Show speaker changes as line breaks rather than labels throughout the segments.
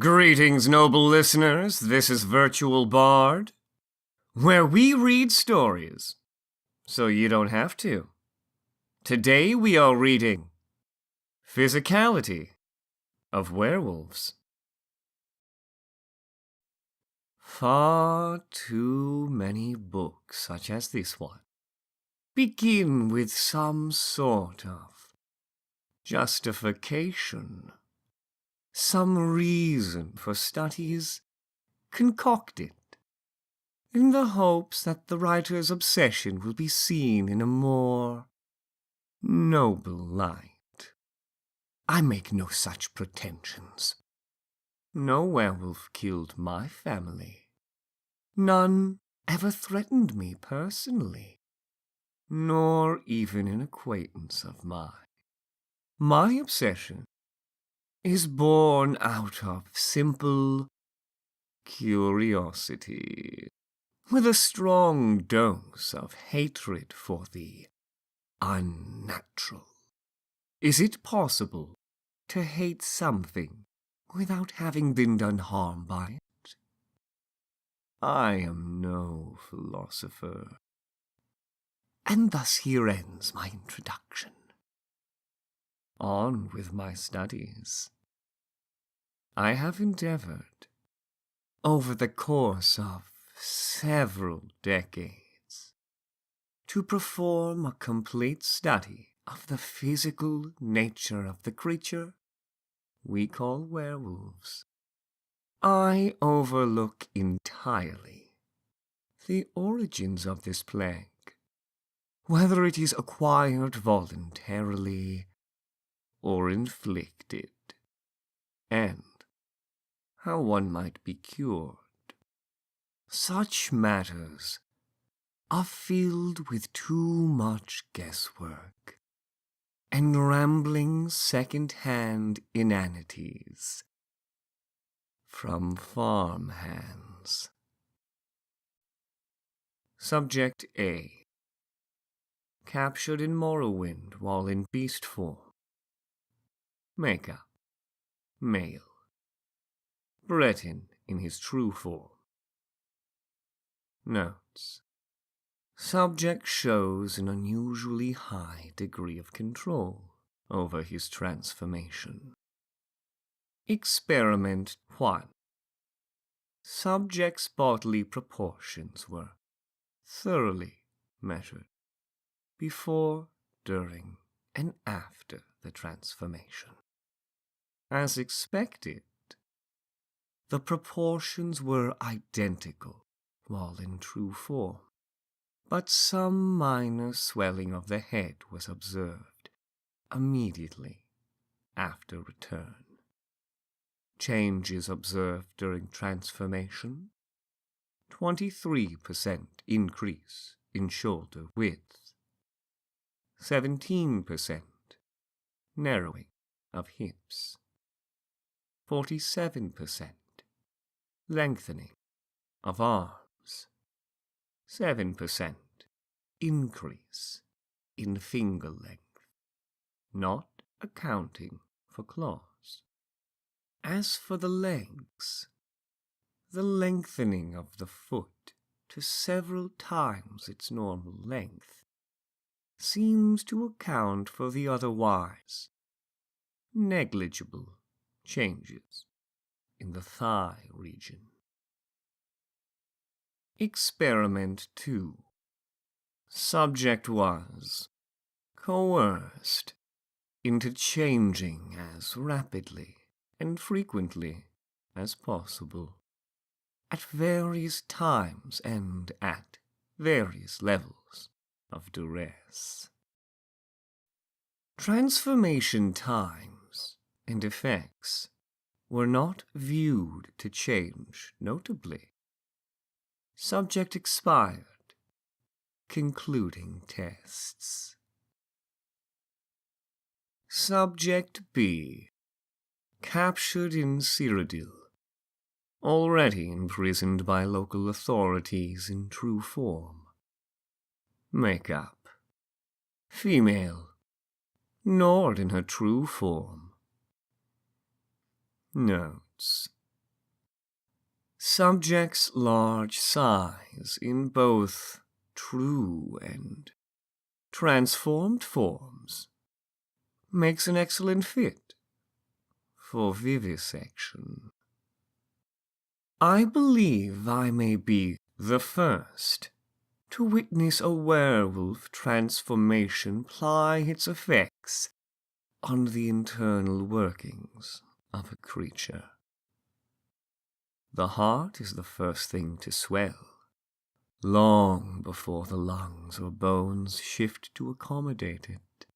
Greetings, noble listeners. This is Virtual Bard, where we read stories so you don't have to. Today we are reading Physicality of Werewolves. Far too many books such as this one begin with some sort of justification. Some reason for studies concocted, in the hopes that the writer's obsession will be seen in a more noble light. I make no such pretensions. No werewolf killed my family. None ever threatened me personally, nor even an acquaintance of mine. My obsession is born out of simple curiosity, with a strong dose of hatred for the unnatural. Is it possible to hate something without having been done harm by it? I am no philosopher. And thus here ends my introduction. On with my studies. I have endeavored, over the course of several decades, to perform a complete study of the physical nature of the creature we call werewolves. I overlook entirely the origins of this plague, whether it is acquired voluntarily or inflicted, and how one might be cured. Such matters are filled with too much guesswork and rambling second-hand inanities from farm hands. Subject A. Captured in Morrowind while in beast form. Makeup. Male. Breton in his true form. Notes. Subject shows an unusually high degree of control over his transformation. Experiment 1. Subject's bodily proportions were thoroughly measured before, during, and after the transformation. As expected, the proportions were identical while in true form, but some minor swelling of the head was observed immediately after return. Changes observed during transformation: 23% increase in shoulder width, 17% narrowing of hips, 47% lengthening of arms, 7% increase in finger length, not accounting for claws. As for the legs, the lengthening of the foot to several times its normal length seems to account for the otherwise negligible changes in the thigh region. Experiment 2. Subject was coerced into changing as rapidly and frequently as possible, at various times and at various levels of duress. Transformation times and effects were not viewed to change notably. Subject expired, concluding tests. Subject B. Captured in Cyrodiil, already imprisoned by local authorities in true form. Makeup. Female, nor in her true form. Notes. Subject's large size in both true and transformed forms makes an excellent fit for vivisection. I believe I may be the first to witness a werewolf transformation ply its effects on the internal workings of a creature. The heart is the first thing to swell, long before the lungs or bones shift to accommodate it.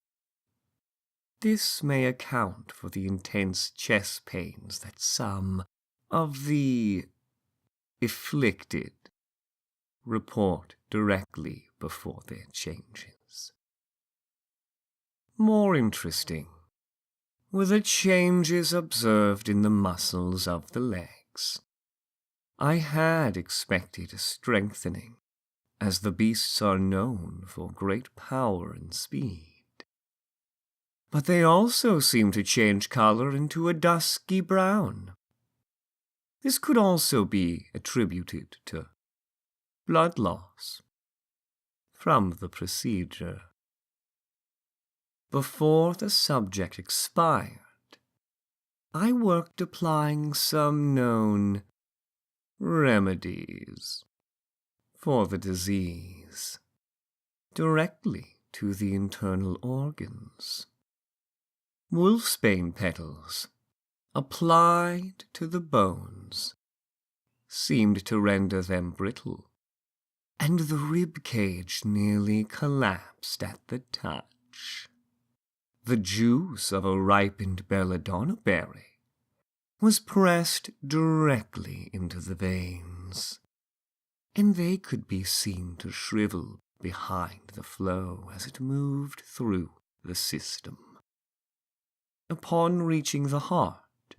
This may account for the intense chest pains that some of the afflicted report directly before their changes. More interesting were the changes observed in the muscles of the legs. I had expected a strengthening, as the beasts are known for great power and speed. But they also seemed to change color into a dusky brown. This could also be attributed to blood loss from the procedure. Before the subject expired, I worked applying some known remedies for the disease directly to the internal organs. Wolfsbane petals applied to the bones seemed to render them brittle, and the rib cage nearly collapsed at the touch. The juice of a ripened belladonna berry was pressed directly into the veins, and they could be seen to shrivel behind the flow as it moved through the system. Upon reaching the heart,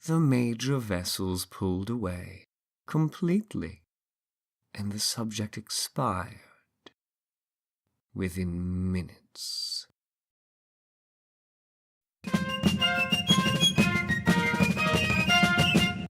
the major vessels pulled away completely, and the subject expired within minutes.